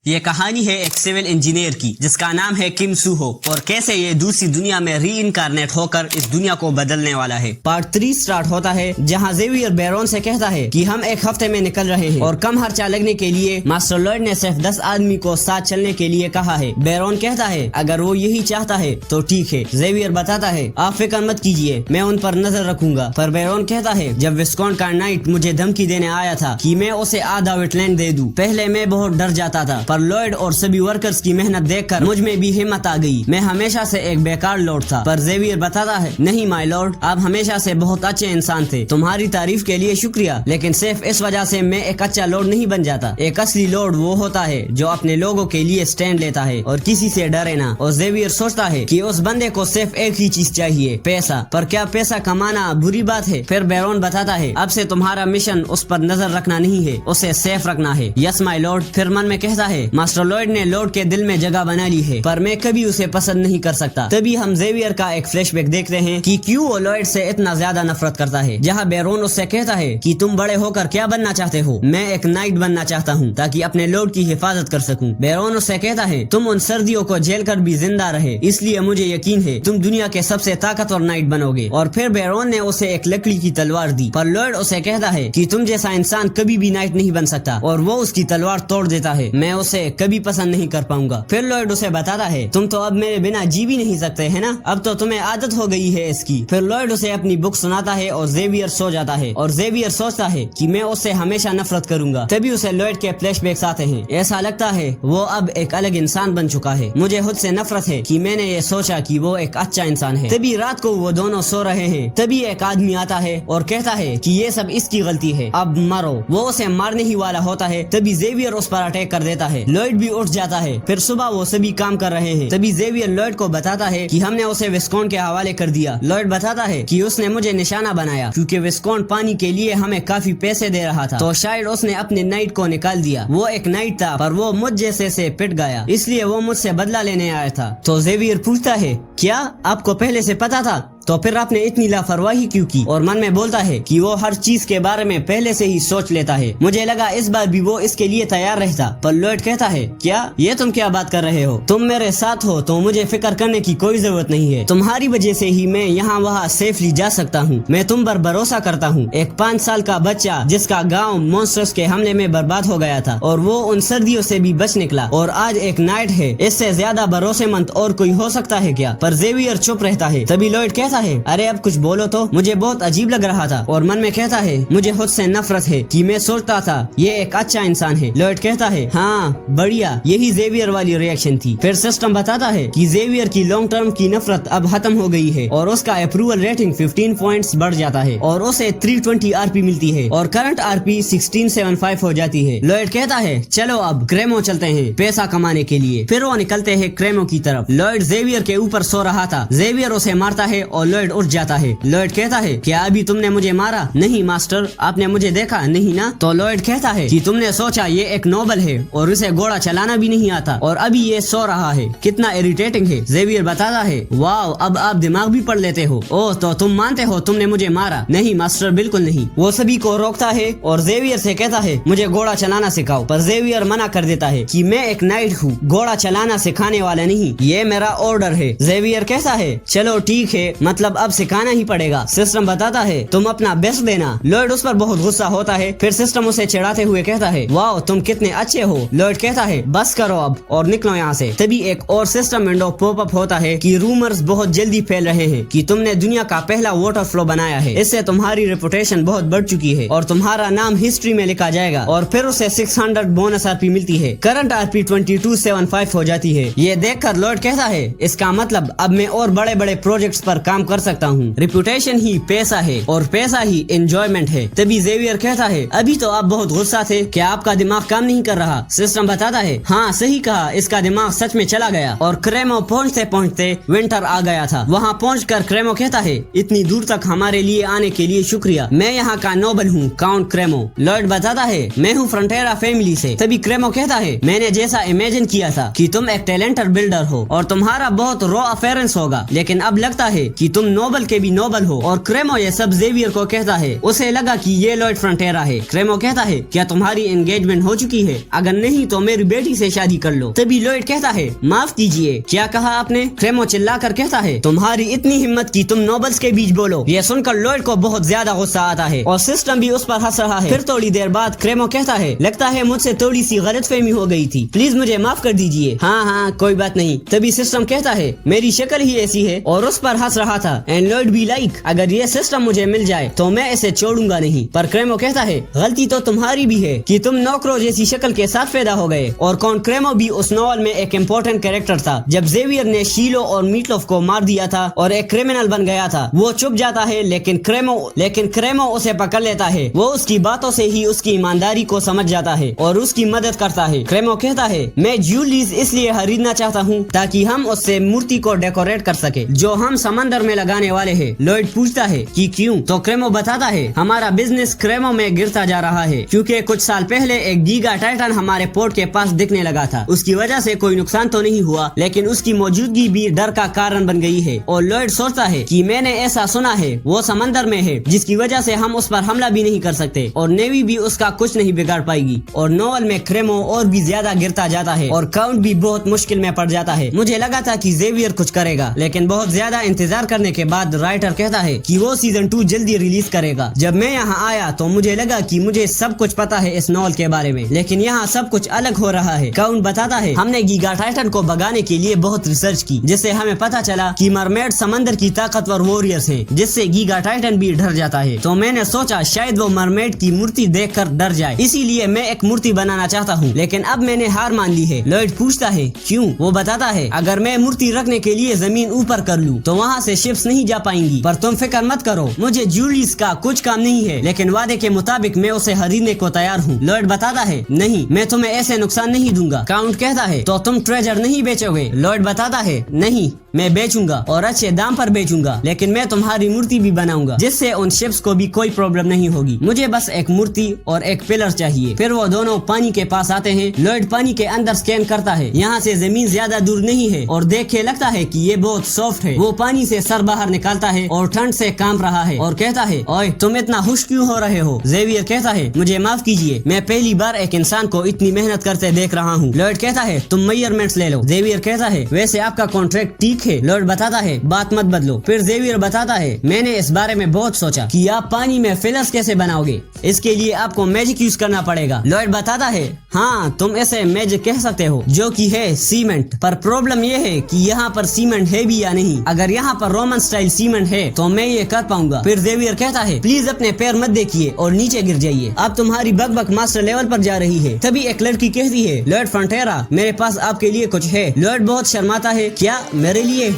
ये कहानी है एक सिविल इंजीनियर की जिसका नाम है किम सू हो और कैसे ये दूसरी दुनिया में री इनकारनेट होकर इस दुनिया को बदलने वाला है। पार्ट 3 स्टार्ट होता है जहां जेवियर बैरोन से कहता है कि हम एक हफ्ते में निकल रहे हैं और कम खर्चा लगने के लिए मास्टर लॉयड ने सिर्फ 10 आदमी को साथ चलने के लिए कहा है। बैरोन कहता है अगर वो यही चाहता है तो ठीक है। जेवियर बताता है आप फिक्र मत कीजिए, मैं उन पर नजर रखूंगा। पर बैरोन कहता है जब विस्कॉन का नाइट मुझे धमकी देने आया था कि मैं उसे आधा वेटलैंड दे दूं, पहले मैं बहुत डर जाता था, पर लॉयड और सभी वर्कर्स की मेहनत देखकर मुझ में भी हिम्मत आ गई। मैं हमेशा से एक बेकार लॉर्ड था। पर जेवियर बताता है नहीं माय लॉर्ड, आप हमेशा से बहुत अच्छे इंसान थे, तुम्हारी तारीफ के लिए शुक्रिया, लेकिन सिर्फ इस वजह से मैं एक अच्छा लॉर्ड नहीं बन जाता। एक असली लॉर्ड वो होता है जो अपने लोगों के लिए स्टैंड लेता है और किसी से डरे ना। और जेवियर सोचता है कि उस बंदे को सिर्फ एक ही चीज चाहिए, पैसा। पर क्या पैसा कमाना बुरी बात है? फिर बैरोन बताता है अब से तुम्हारा मिशन उस पर नजर रखना नहीं है, उसे सेफ रखना है। Yes my Lord. फिर मन में कहता है मास्टर लॉयड ने लॉर्ड के दिल में जगह बना ली है, पर मैं कभी उसे पसंद नहीं कर सकता। तभी हम जेवियर का एक फ्लैशबैक देखते हैं कि क्यों वो लॉयड से इतना ज्यादा नफरत करता है, जहां बैरोन उससे कहता है कि तुम बड़े होकर क्या बनना चाहते हो? मैं एक नाइट बनना चाहता हूँ ताकि अपने लॉर्ड की हिफाजत कर सकूं। बैरोन उससे कहता है तुम उन सर्दियों को झेल कर भी जिंदा रहे, इसलिए मुझे यकीन है तुम दुनिया के सबसे ताकतवर नाइट बनोगे। और फिर बैरोन ने उसे एक लकड़ी की तलवार दी, पर लॉयड उसे कहता है कि तुम जैसा इंसान कभी भी नाइट नहीं बन सकता, और वो उसकी तलवार तोड़ देता है। मैं उसे कभी पसंद नहीं कर पाऊंगा। फिर लॉयड उसे बताता है तुम तो अब मेरे बिना जी भी नहीं सकते है ना, अब तो तुम्हें आदत हो गई है इसकी। फिर लॉयड उसे अपनी बुक सुनाता है और जेवियर सो जाता है, और जेवियर सोचता है कि मैं उससे हमेशा नफरत करूंगा। तभी उसे लॉयड के फ्लैशबैक्स आते हैं। ऐसा लगता है वो अब एक अलग इंसान बन चुका है। मुझे खुद से नफरत है कि मैंने ये सोचा कि वो एक अच्छा इंसान है। तभी रात को वो दोनों सो रहे हैं, तभी एक आदमी आता है और कहता है कि ये सब इसकी गलती है, अब मरो। वो उसे मारने ही वाला होता है, तभी जेवियर उस पर अटैक कर देता है। लॉयड भी उठ जाता है। फिर सुबह वो सभी काम कर रहे हैं, तभी जेवियर लॉयड को बताता है कि हमने उसे विस्कॉन के हवाले कर दिया। लॉयड बताता है कि उसने मुझे निशाना बनाया क्योंकि विस्कॉन पानी के लिए हमें काफी पैसे दे रहा था, तो शायद उसने अपने नाइट को निकाल दिया। वो एक नाइट था पर वो मुझ जैसे से पिट गया, इसलिए वो मुझसे बदला लेने आया था। तो जेवियर पूछता है क्या आपको पहले से पता था? तो फिर आपने इतनी लापरवाही क्यों की? और मन में बोलता है कि वो हर चीज के बारे में पहले से ही सोच लेता है। मुझे लगा इस बार भी वो इसके लिए तैयार रहता। पर लॉयड कहता है क्या ये तुम क्या बात कर रहे हो? तुम मेरे साथ हो तो मुझे फिक्र करने की कोई जरूरत नहीं है। तुम्हारी वजह से ही मैं यहाँ वहाँ सेफली जा सकता हूँ। मैं तुम पर भरोसा करता हूँ। एक 5 साल का बच्चा जिसका गाँव मॉन्स्टर्स के हमले में बर्बाद हो गया था और वो उन सर्दियों से भी बच निकला, और आज एक नाइट है। इससे ज्यादा भरोसेमंद और कोई हो सकता है क्या? पर जेवियर चुप रहता है। तभी लॉयड कहता है अरे अब कुछ बोलो तो, मुझे बहुत अजीब लग रहा था। और मन में कहता है मुझे खुद से नफरत है कि मैं सोचता था ये एक अच्छा इंसान है। लॉयड कहता है हाँ बढ़िया, यही जेवियर वाली रिएक्शन थी। फिर सिस्टम बताता है कि जेवियर की लॉन्ग टर्म की नफरत अब खत्म हो गई है और उसका अप्रूवल रेटिंग 15 पॉइंट्स बढ़ जाता है और उसे 320 आरपी मिलती है और करंट आरपी 1675 हो जाती है। लॉयड कहता है चलो अब क्रेमो चलते हैं पैसा कमाने के लिए। फिर वो निकलते हैं क्रेमो की तरफ। लॉयड जेवियर के ऊपर सो रहा था। जेवियर उसे मारता है और लॉयड उठ जाता है। लॉयड कहता है क्या अभी तुमने मुझे मारा? नहीं मास्टर, आपने मुझे देखा नहीं ना? तो लॉयड कहता है कि तुमने सोचा ये एक नोबल है और उसे घोड़ा चलाना भी नहीं आता और अभी ये सो रहा है, कितना इरिटेटिंग है। जेवियर बताता है वाओ, अब आप दिमाग भी पढ़ लेते हो। ओह तो तुम मानते हो तुमने मुझे मारा? नहीं मास्टर, बिल्कुल नहीं। वो सभी को रोकता है और जेवियर से कहता है मुझे घोड़ा चलाना सिखाओ। पर जेवियर मना कर देता है कि मैं एक नाइट हूँ, घोड़ा चलाना सिखाने वाला नहीं, ये मेरा ऑर्डर है। जेवियर कहता है चलो ठीक है, मतलब अब सिखाना ही पड़ेगा। सिस्टम बताता है तुम अपना बेस्ट देना। लॉयड उस पर बहुत गुस्सा होता है। फिर सिस्टम उसे चिढ़ाते हुए कहता है वाओ तुम कितने अच्छे हो। लॉयड कहता है बस करो अब और निकलो यहाँ से। तभी एक और सिस्टम विंडो पॉप अप होता है कि रूमर्स बहुत जल्दी फैल रहे हैं कि तुमने दुनिया का पहला वाटर फ्लो बनाया है, इससे तुम्हारी रेपुटेशन बहुत बढ़ चुकी है और तुम्हारा नाम हिस्ट्री में लिखा जाएगा। और फिर उसे 600 बोनस आरपी मिलती है, करंट आरपी 2275 हो जाती है। ये देखकर लॉयड कहता है इसका मतलब अब मैं और बड़े बड़े प्रोजेक्ट्स पर काम कर सकता हूँ। रेपुटेशन ही पैसा है और पैसा ही एंजॉयमेंट है। तभी जेवियर कहता है अभी तो आप बहुत गुस्सा थे, क्या आपका दिमाग काम नहीं कर रहा? सिस्टम बताता है हाँ सही कहा, इसका दिमाग सच में चला गया। और क्रेमो पहुंचते पहुंचते विंटर आ गया था। वहाँ पहुंचकर क्रेमो कहता है इतनी दूर तक हमारे लिए आने के लिए शुक्रिया, मैं यहाँ का नोबल हूँ, काउंट क्रेमो। लॉयड बताता है मैं हूँ फ्रंटेरा फैमिली से। तभी क्रेमो कहता है मैंने जैसा इमेजिन किया था कि तुम एक टैलेंटेड बिल्डर हो और तुम्हारा बहुत रॉ अफेरेंस होगा, लेकिन अब लगता है कि तुम नोबल के भी नोबल हो। और क्रेमो ये सब जेवियर को कहता है। उसे लगा कि ये लॉयड फ्रंटेरा है। क्रेमो कहता है क्या तुम्हारी एंगेजमेंट हो चुकी है? अगर नहीं तो मेरी बेटी से शादी कर लो। तभी लॉयड कहता है माफ कीजिए, क्या कहा आपने? क्रेमो चिल्लाकर कहता है तुम्हारी इतनी हिम्मत की तुम नोबल्स के बीच बोलो। ये सुनकर लॉयड को बहुत ज्यादा गुस्सा आता है और सिस्टम भी उस पर हंस रहा है। फिर थोड़ी देर बाद क्रेमो कहता है लगता है मुझसे थोड़ी सी गलतफहमी हो गई थी, प्लीज मुझे माफ कर दीजिए। हाँ हाँ कोई बात नहीं। तभी सिस्टम कहता है मेरी शक्ल ही ऐसी है और उस पर हंस रहा था। एंड लॉयड भी लाइक अगर ये सिस्टम मुझे मिल जाए तो मैं इसे छोड़ूंगा नहीं। पर क्रेमो कहता है गलती तो तुम्हारी भी है कि तुम नौकरों जैसी शक्ल के साथ पैदा हो गए। और कौन क्रेमो भी उस नॉवल में एक इम्पोर्टेंट कैरेक्टर था। जब जेवियर ने शीलो और मीटलोफ को मार दिया था और एक क्रिमिनल बन गया था, वो चुप जाता है लेकिन क्रेमो उसे पकड़ लेता है। वो उसकी बातों से ही उसकी ईमानदारी को समझ जाता है और उसकी मदद करता है। क्रेमो कहता है मैं ज्वेलरीज इसलिए खरीदना चाहता हूँ ताकि हम उससे मूर्ति को डेकोरेट कर सके जो हम समंदर में लगाने वाले हैं। लॉयड पूछता है कि क्यों? तो क्रेमो बताता है हमारा बिजनेस क्रेमो में गिरता जा रहा है क्योंकि कुछ साल पहले एक गीगा टाइटन हमारे पोर्ट के पास दिखने लगा था। उसकी वजह से कोई नुकसान तो नहीं हुआ लेकिन उसकी मौजूदगी भी डर का कारण बन गई है। और लॉयड सोचता है कि मैंने ऐसा सुना है वो समंदर में है जिसकी वजह से हम उस पर हमला भी नहीं कर सकते और नेवी भी उसका कुछ नहीं बिगाड़ पाएगी। और नोवेल में क्रेमो और भी ज्यादा गिरता जाता है और काउंट भी बहुत मुश्किल में पड़ जाता है। मुझे लगा था कि जेवियर कुछ करेगा लेकिन बहुत ज्यादा इंतजार करने के बाद राइटर कहता है कि वो सीजन 2 जल्दी रिलीज करेगा। जब मैं यहाँ आया तो मुझे लगा कि मुझे सब कुछ पता है इस नॉवल के बारे में, लेकिन यहाँ सब कुछ अलग हो रहा है। काउंट बताता है हमने गीगा टाइटन को भगाने के लिए बहुत रिसर्च की जिससे हमें पता चला कि मरमेड समंदर की ताकतवर वॉरियर्स हैं जिससे गीगा टाइटन भी डर जाता है। तो मैंने सोचा शायद वो मरमेड की मूर्ति देखकर डर जाए, इसीलिए मैं एक मूर्ति बनाना चाहता हूँ लेकिन अब मैंने हार मान ली है। लॉयड पूछता है क्यों? वो बताता है अगर मैं मूर्ति रखने के लिए जमीन ऊपर कर लूँ तो वहाँ से शिप्स नहीं जा पाएंगी, पर तुम फिक्र मत करो, मुझे ज्वेलरीज का कुछ काम नहीं है लेकिन वादे के मुताबिक मैं उसे खरीदने को तैयार हूँ। लॉयड बताता है नहीं मैं तुम्हें ऐसे नुकसान नहीं दूंगा। काउंट कहता है तो तुम ट्रेजर नहीं बेचोगे? लॉयड बताता है नहीं मैं बेचूंगा और अच्छे दाम पर बेचूंगा लेकिन मैं तुम्हारी मूर्ति भी बनाऊंगा जिससे उन शिप्स को भी कोई प्रॉब्लम नहीं होगी। मुझे बस एक मूर्ति और एक पिलर चाहिए। फिर वो दोनों पानी के पास आते हैं। लॉयड पानी के अंदर स्कैन करता है, यहाँ से जमीन ज्यादा दूर नहीं है और देख के लगता है कि ये बहुत सॉफ्ट है। वो पानी से सर बाहर निकालता है और ठंड से कांप रहा है और कहता है ओए तुम इतना खुश क्यों हो रहे हो? जेवियर कहता है मुझे माफ कीजिए, मैं पहली बार एक इंसान को इतनी मेहनत करते देख रहा हूँ। लॉयड कहता है तुम मेजरमेंट्स ले लो। जेवियर कहता है वैसे आपका कॉन्ट्रैक्ट ठीक है। लॉयड बताता है बात मत बदलो। फिर जेवियर बताता है मैंने इस बारे में बहुत सोचा कि आप पानी में फिलर्स कैसे बनाओगे, इसके लिए आपको मैजिक यूज करना पड़ेगा। लॉयड बताता है हाँ तुम ऐसे मैजिक कह सकते हो जो कि है सीमेंट, पर प्रॉब्लम ये है कि यहाँ पर सीमेंट है भी या नहीं। अगर यहाँ पर रोमन स्टाइल सीमेंट है तो मैं ये कर पाऊंगा। फिर जेवियर कहता है प्लीज अपने पैर मत देखिए और नीचे गिर जाइए, अब तुम्हारी बकबक मास्टर लेवल पर जा रही है। तभी एक लड़की कहती है लॉयड फ्रंटेरा मेरे पास आपके लिए कुछ है। लॉयड बहुत शर्माता है क्या मेरे लिए?